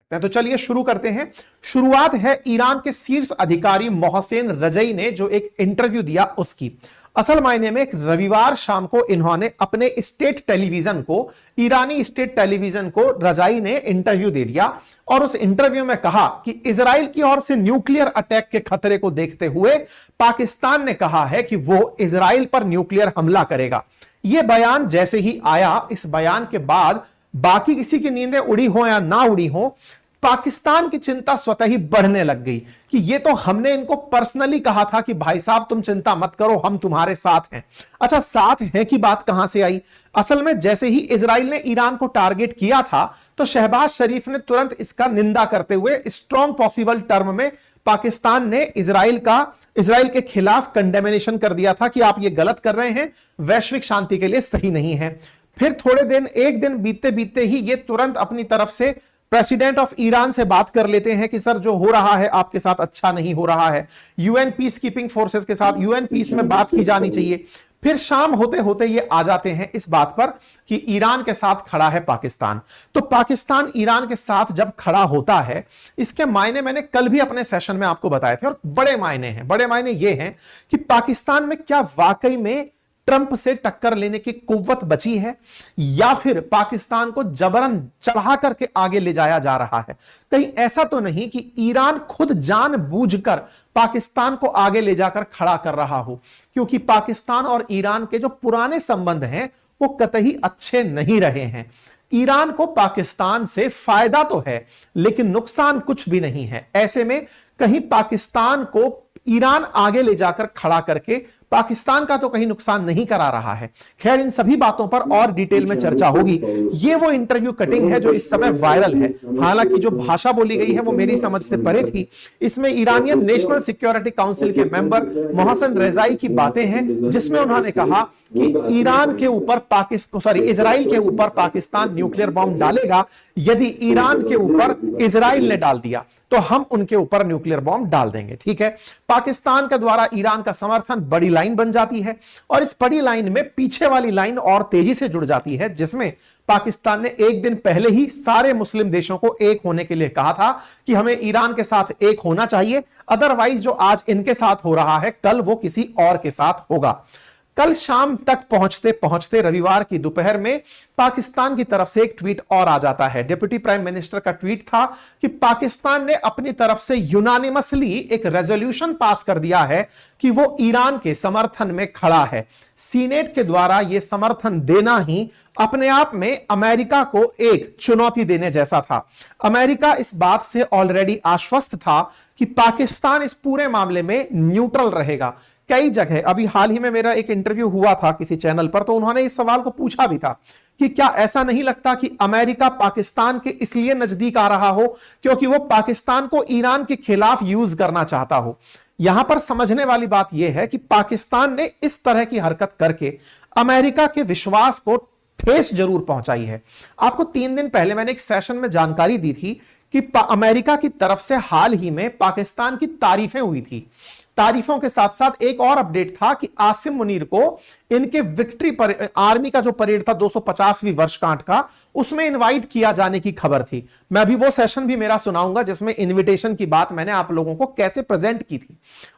सकते हैं। तो चलिए शुरू करते हैं। शुरुआत है ईरान के शीर्ष अधिकारी मोहसेन रजई ने जो एक इंटरव्यू दिया उसकी। असल मायने में एक रविवार शाम को इन्होंने अपने स्टेट टेलीविजन को, ईरानी स्टेट टेलीविजन को रजाई ने इंटरव्यू दे दिया और उस इंटरव्यू में कहा कि इजराइल की ओर से न्यूक्लियर अटैक के खतरे को देखते हुए पाकिस्तान ने कहा है कि वो इजराइल पर न्यूक्लियर हमला करेगा। यह बयान जैसे ही आया, इस बयान के बाद बाकी किसी की नींदें उड़ी हो या ना उड़ी हो, पाकिस्तान की चिंता स्वतः ही बढ़ने लग गई कि ये तो हमने इनको पर्सनली कहा था कि भाई साहब तुम चिंता मत करो, हम तुम्हारे साथ हैं। अच्छा, साथ हैं की बात कहां से आई? असल में जैसे ही इजराइल ने ईरान को टारगेट किया था तो शहबाज शरीफ ने तुरंत इसका निंदा करते हुए स्ट्रॉन्ग पॉसिबल टर्म में पाकिस्तान ने इजराइल के खिलाफ कंडेमिनेशन कर दिया था कि आप ये गलत कर रहे हैं, वैश्विक शांति के लिए सही नहीं है। फिर एक दिन बीतते बीतते ही ये तुरंत अपनी तरफ से प्रेसिडेंट ऑफ ईरान से बात कर लेते हैं कि सर जो हो रहा है आपके साथ अच्छा नहीं हो रहा है, यूएन पीस कीपिंग फोर्सेस के साथ यूएन पीस में बात की जानी चाहिए। फिर शाम होते होते ये आ जाते हैं इस बात पर कि ईरान के साथ खड़ा है पाकिस्तान। तो पाकिस्तान ईरान के साथ जब खड़ा होता है, इसके मायने मैंने कल भी अपने सेशन में आपको बताए थे और बड़े मायने हैं। बड़े मायने ये हैं कि पाकिस्तान में क्या वाकई में ट्रंप से टक्कर लेने की कुव्वत बची है या फिर पाकिस्तान को जबरन चढ़ा करके आगे ले जाया जा रहा है। कहीं ऐसा तो नहीं कि ईरान खुद जानबूझकर पाकिस्तान को आगे ले जाकर खड़ा कर रहा हो, क्योंकि पाकिस्तान और ईरान के जो पुराने संबंध हैं वो कतई अच्छे नहीं रहे हैं। ईरान को पाकिस्तान से फायदा तो है लेकिन नुकसान कुछ भी नहीं है। ऐसे में कहीं पाकिस्तान को ईरान आगे ले जाकर खड़ा करके पाकिस्तान का तो कहीं नुकसान नहीं करा रहा है। खैर, इन सभी बातों पर और डिटेल में चर्चा होगी। ये वो इंटरव्यू कटिंग है जो इस समय वायरल है। हालांकि जो भाषा बोली गई है वो मेरी समझ से परे थी। इसमें ईरानियन नेशनल सिक्योरिटी काउंसिल के मेंबर मोहसेन रजाई की बातें हैं, जिसमें उन्होंने कहा कि इजराइल के ऊपर पाकिस्तान न्यूक्लियर बॉम्ब डालेगा। यदि ईरान के ऊपर इजराइल ने डाल दिया तो हम उनके ऊपर न्यूक्लियर बॉम्ब डाल देंगे। ठीक है, पाकिस्तान के द्वारा ईरान का समर्थन बड़ी लाइन बन जाती है और इस बड़ी लाइन में पीछे वाली लाइन और तेजी से जुड़ जाती है, जिसमें पाकिस्तान ने एक दिन पहले ही सारे मुस्लिम देशों को एक होने के लिए कहा था कि हमें ईरान के साथ एक होना चाहिए, अदरवाइज जो आज इनके साथ हो रहा है कल वो किसी और के साथ होगा। कल शाम तक पहुंचते पहुंचते रविवार की दोपहर में पाकिस्तान की तरफ से एक ट्वीट और आ जाता है। डिप्टी प्राइम मिनिस्टर का ट्वीट था कि पाकिस्तान ने अपनी तरफ से यूनानिमसली एक रेजोल्यूशन पास कर दिया है कि वो ईरान के समर्थन में खड़ा है। सीनेट के द्वारा यह समर्थन देना ही अपने आप में अमेरिका को एक चुनौती देने जैसा था। अमेरिका इस बात से ऑलरेडी आश्वस्त था कि पाकिस्तान इस पूरे मामले में न्यूट्रल रहेगा। कई जगह, अभी हाल ही में मेरा एक इंटरव्यू हुआ था किसी चैनल पर, तो उन्होंने इस सवाल को पूछा भी था कि क्या ऐसा नहीं लगता कि अमेरिका पाकिस्तान के इसलिए नजदीक आ रहा हो क्योंकि वो पाकिस्तान को ईरान के खिलाफ यूज करना चाहता हो। यहां पर समझने वाली बात यह है कि पाकिस्तान ने इस तरह की हरकत करके अमेरिका के विश्वास को ठेस जरूर पहुंचाई है। आपको 3 दिन पहले मैंने एक सेशन में जानकारी दी थी कि अमेरिका की तरफ से हाल ही में पाकिस्तान की तारीफें हुई थी। तारीफों के साथ साथ एक और अपडेट था कि आसिम मुनीर को इनके विक्ट्री पर आर्मी का जो परेड था 250वीं वर्षगांठ का, उसमें इनवाइट किया जाने की खबर थी। मैं अभी वो सेशन भी मेरा सुनाऊंगा जिसमें इनविटेशन की बात मैंने आप लोगों को कैसे प्रेजेंट की थी।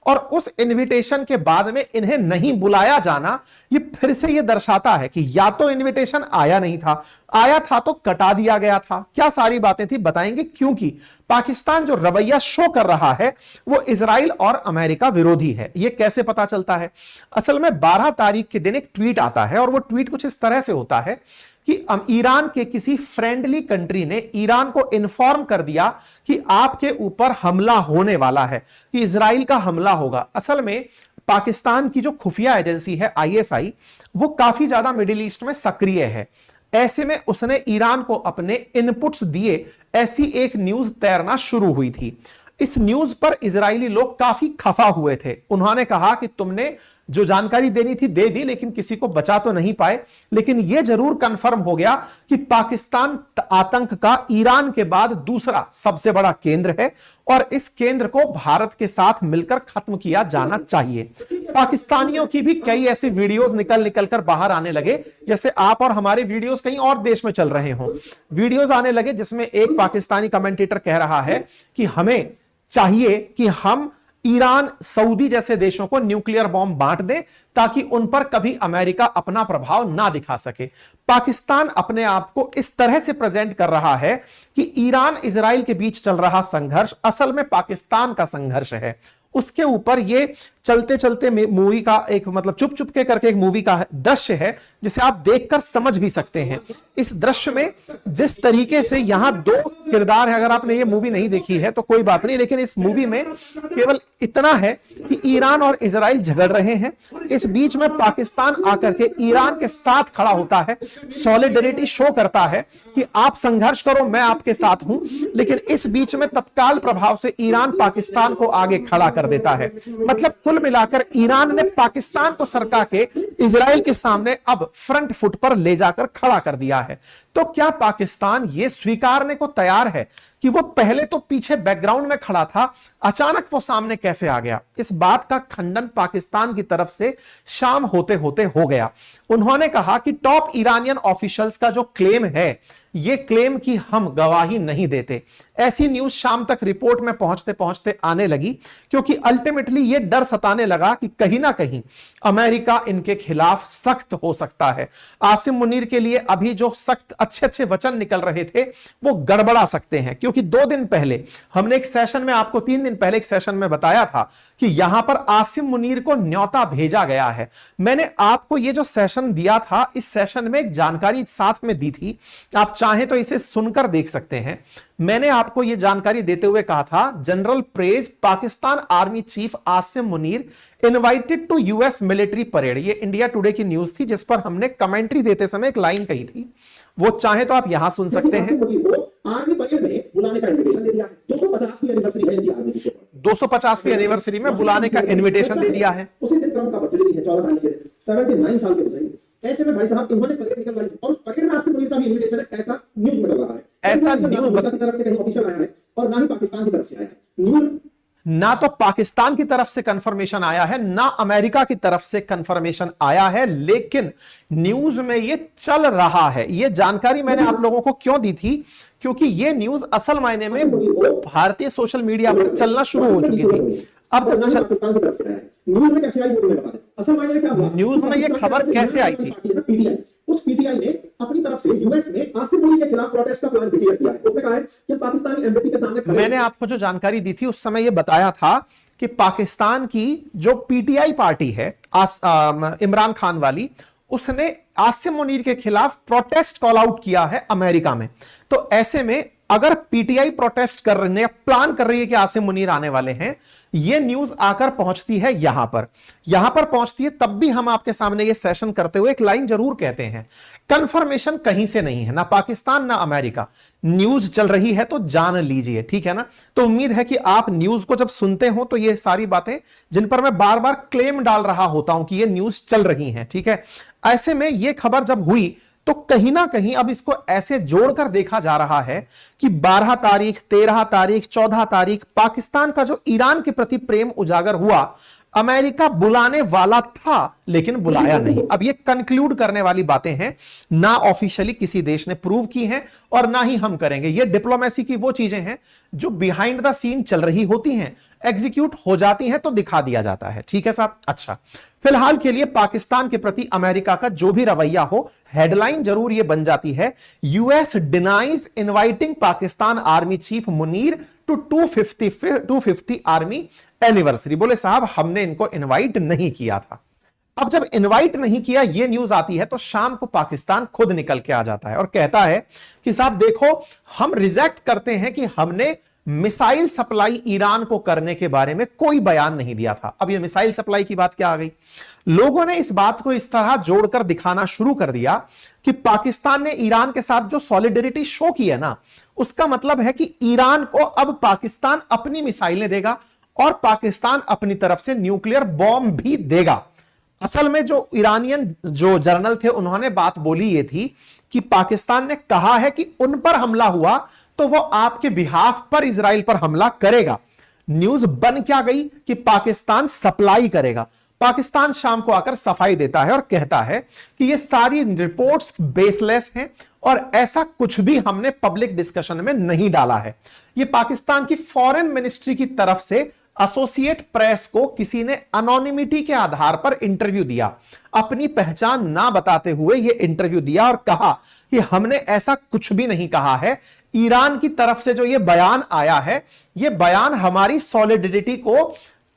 और उस इनविटेशन के बाद में इन्हें नहीं बुलाया जाना, ये फिर से ये दर्शाता है कि या तो इनविटेशन आया नहीं था, आया था तो कटा दिया गया था। क्या सारी बातें थी बताएंगे, क्योंकि पाकिस्तान जो रवैया शो कर रहा है वो इजराइल और अमेरिका विरोधी है। यह कैसे पता चलता है? असल में 12 तारीख के दिन एक ट्वीट आता है और वो ट्वीट कुछ इस तरह से होता है कि ईरान के किसी फ्रेंडली कंट्री ने ईरान को इन्फॉर्म कर दिया कि आपके ऊपर हमला होने वाला है, कि इजराइल का हमला होगा। असल में पाकिस्तान की जो खुफिया एजेंसी है ISI, वो काफी ज्यादा मिडिल ईस्ट में सक्रिय है। ऐसे में उसने ईरान को अपने इनपुट्स दिए, ऐसी एक न्यूज तैरना शुरू हुई थी। इस न्यूज पर इजरायली लोग काफी खफा हुए थे। उन्होंने कहा कि तुमने जो जानकारी देनी थी दे दी, लेकिन किसी को बचा तो नहीं पाए। लेकिन यह जरूर कंफर्म हो गया कि पाकिस्तान आतंक का ईरान के बाद दूसरा सबसे बड़ा केंद्र है और इस केंद्र को भारत के साथ मिलकर खत्म किया जाना चाहिए। पाकिस्तानियों की भी कई ऐसे वीडियोस निकल कर बाहर आने लगे, जैसे आप और हमारे वीडियोस कहीं और देश में चल रहे हों। वीडियोस आने लगे जिसमें एक पाकिस्तानी कमेंटेटर कह रहा है कि हमें चाहिए कि हम ईरान, सऊदी जैसे देशों को न्यूक्लियर बॉम्ब बांट दें ताकि उन पर कभी अमेरिका अपना प्रभाव ना दिखा सके। पाकिस्तान अपने आप को इस तरह से प्रेजेंट कर रहा है कि ईरान इजराइल के बीच चल रहा संघर्ष असल में पाकिस्तान का संघर्ष है। उसके ऊपर ये चलते चलते मूवी का एक मतलब चुप चुप के करके एक मूवी का दृश्य है जिसे आप देखकर समझ भी सकते हैं। इस दृश्य में जिस तरीके से यहां दो किरदार है, अगर आपने ये मूवी नहीं देखी है तो कोई बात नहीं, लेकिन इस मूवी में केवल इतना है कि ईरान और इजराइल झगड़ रहे हैं, इस बीच में पाकिस्तान आकर के ईरान के साथ खड़ा होता है, सॉलिडरिटी शो करता है कि आप संघर्ष करो, मैं आपके साथ हूं। लेकिन इस बीच में तत्काल प्रभाव से ईरान पाकिस्तान को आगे खड़ा कर देता है। मतलब कुल मिलाकर ईरान ने पाकिस्तान को सरका के इजराइल के सामने अब फ्रंट फुट पर ले जाकर खड़ा कर दिया है। तो क्या पाकिस्तान यह स्वीकारने को तैयार है कि वो पहले तो पीछे बैकग्राउंड में खड़ा था, अचानक वो सामने कैसे आ गया? इस बात का खंडन पाकिस्तान की तरफ से शाम होते होते हो गया। उन्होंने कहा कि टॉप ईरानियन ऑफिशियल्स का जो क्लेम है, ये क्लेम की हम गवाही नहीं देते। ऐसी न्यूज शाम तक रिपोर्ट में पहुंचते पहुंचते आने लगी, क्योंकि अल्टीमेटली ये डर सताने लगा कि कहीं ना कहीं अमेरिका इनके खिलाफ सख्त हो सकता है। आसिम मुनीर के लिए अभी जो सख्त अच्छे अच्छे वचन निकल रहे थे वो गड़बड़ा सकते हैं, क्योंकि 2 दिन पहले हमने एक सेशन में, आपको 3 दिन पहले एक सेशन में बताया था कि यहां पर आसिम मुनीर को न्योता भेजा गया है। मैंने आपको ये जो सेशन दिया था, इस सेशन में एक जानकारी साथ में दी थी, आप चाहें तो इसे सुनकर देख सकते हैं। मैंने आपको यह जानकारी देते हुए कहा था, general praise Pakistan army chief Asim Munir invited to US military parade. ये इंडिया टुडे की न्यूज थी जिस पर हमने कमेंट्री देते समय एक लाइन कही थी, वो चाहे तो आप यहां सुन सकते हैं। आर्मी परेड में बुलाने का इनविटेशन दे दिया है। 250वीं एनिवर्सरी है इनकी आर्मी की। 250वीं एनिवर्सरी में बुलाने का इनविटेशन दे दिया है। उसी दिन ट्रंप का बर्थडे भी है, 14 तारीख के दिन, 79 साल के हो जाएंगे। ऐसे में भाई साहब इन्होंने परेड निकलवाई और उस परेड में आसिम मुनीर का भी इनविटेशन है, ऐसा न्यूज में चल रहा है। ऐसा न्यूज की तरफ से कहीं ऑफिशियल आया है और ना ही पाकिस्तान की तरफ से आया है। न्यूज ना तो पाकिस्तान की तरफ से कंफर्मेशन आया है, ना अमेरिका की तरफ से कंफर्मेशन आया है, लेकिन न्यूज में ये चल रहा है। ये जानकारी मैंने आप लोगों को क्यों दी थी? क्योंकि ये न्यूज असल मायने में भारतीय सोशल मीडिया पर चलना शुरू हो चुकी थी। अब जब पाकिस्तान की तरफ से आया है, न्यूज में कैसे आई वो मैं बता दें। असल मायने में क्या हुआ, न्यूज में ये खबर कैसे आई थी? पीटीआई, उस पीटीआई ने अपनी तरफ से यूएस में आसिम मुनीर के खिलाफ प्रोटेस्ट का प्लान डिक्लेयर किया है। उसने कहा है कि पाकिस्तानी एम्बेसी के सामने मैंने आपको जो जानकारी दी थी उस समय यह बताया था कि पाकिस्तान की जो पीटीआई पार्टी है इमरान खान वाली, उसने आसिम मुनीर के खिलाफ प्रोटेस्ट कॉल आउट किया है अमेरिका में। तो ऐसे में अगर पीटीआई प्रोटेस्ट कर रही है, प्लान कर रही है कि आसिम मुनीर आने वाले हैं, यह न्यूज आकर पहुंचती है यहां पर पहुंचती है, तब भी हम आपके सामने यह सेशन करते हुए एक लाइन जरूर कहते हैं, कंफर्मेशन कहीं से नहीं है, ना पाकिस्तान ना अमेरिका। न्यूज चल रही है तो जान लीजिए, ठीक है ना? तो उम्मीद है कि आप न्यूज को जब सुनते हो तो ये सारी बातें जिन पर मैं बार बार क्लेम डाल रहा होता हूं कि ये न्यूज चल रही है, ठीक है, ऐसे में यह खबर जब हुई तो कहीं ना कहीं अब इसको ऐसे जोड़कर देखा जा रहा है कि 12 तारीख, 13 तारीख, 14 तारीख पाकिस्तान का जो ईरान के प्रति प्रेम उजागर हुआ, अमेरिका बुलाने वाला था लेकिन बुलाया नहीं। अब ये कंक्लूड करने वाली बातें हैं, ना ऑफिशियली किसी देश ने प्रूव की हैं और ना ही हम करेंगे। ये डिप्लोमेसी की वो चीजें हैं जो बिहाइंड द सीन चल रही होती हैं, एग्जीक्यूट हो जाती हैं तो दिखा दिया जाता है, ठीक है साहब? अच्छा, फिलहाल के लिए पाकिस्तान के प्रति अमेरिका का जो भी रवैया हो, हेडलाइन जरूर ये बन जाती है, US denies inviting Pakistan army chief Munir to 250 army anniversary. बोले साहब हमने इनको इनवाइट नहीं किया था। अब जब इनवाइट नहीं किया ये न्यूज आती है तो शाम को पाकिस्तान खुद निकल के आ जाता है और कहता है कि साहब देखो, हम रिजेक्ट करते हैं कि हमने मिसाइल सप्लाई ईरान को करने के बारे में कोई बयान नहीं दिया था। अब ये मिसाइल सप्लाई की बात क्या आ गई? लोगों ने इस बात को इस तरह जोड़कर दिखाना शुरू कर दिया कि पाकिस्तान ने ईरान के साथ जो सॉलिडरिटी शो की है ना, उसका मतलब है कि ईरान को अब पाकिस्तान अपनी मिसाइलें देगा और पाकिस्तान अपनी तरफ से न्यूक्लियर बॉम्ब भी देगा। असल में जो ईरानियन जो जर्नल थे उन्होंने बात बोली ये थी कि पाकिस्तान ने कहा है कि उन पर हमला हुआ तो वो आपके बिहाफ पर इजराइल पर हमला करेगा। न्यूज बन क्या गई कि पाकिस्तान सप्लाई करेगा। पाकिस्तान शाम को आकर सफाई देता है और कहता है कि ये सारी रिपोर्ट्स बेसलेस हैं और ऐसा कुछ भी हमने पब्लिक डिस्कशन में नहीं डाला है। ये पाकिस्तान की फॉरेन मिनिस्ट्री की तरफ से एसोसिएट प्रेस को किसी ने अनोनिमिटी के आधार पर इंटरव्यू दिया, अपनी पहचान ना बताते हुए यह इंटरव्यू दिया और कहा कि हमने ऐसा कुछ भी नहीं कहा है। ईरान की तरफ से जो यह बयान आया है, यह बयान हमारी सॉलिडिरिटी को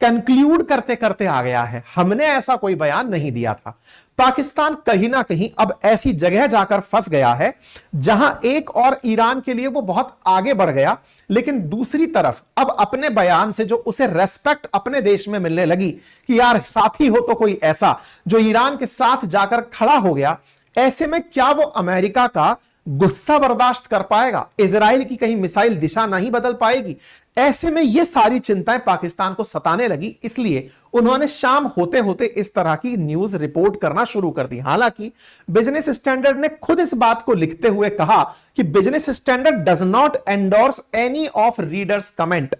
कंक्लूड करते करते आ गया है, हमने ऐसा कोई बयान नहीं दिया था। पाकिस्तान कहीं ना कहीं अब ऐसी जगह जाकर फंस गया है जहां एक और ईरान के लिए वो बहुत आगे बढ़ गया, लेकिन दूसरी तरफ अब अपने बयान से जो उसे रेस्पेक्ट अपने देश में मिलने लगी कि यार साथी हो तो कोई ऐसा जो ईरान के साथ जाकर खड़ा हो गया, ऐसे में क्या वो अमेरिका का गुस्सा बर्दाश्त कर पाएगा? इजराइल की कहीं मिसाइल दिशा नहीं बदल पाएगी? ऐसे में ये सारी चिंताएं पाकिस्तान को सताने लगी, इसलिए उन्होंने शाम होते होते इस तरह की न्यूज रिपोर्ट करना शुरू कर दी। हालांकि बिजनेस स्टैंडर्ड ने खुद इस बात को लिखते हुए कहा कि business standard does not endorse any of readers comment.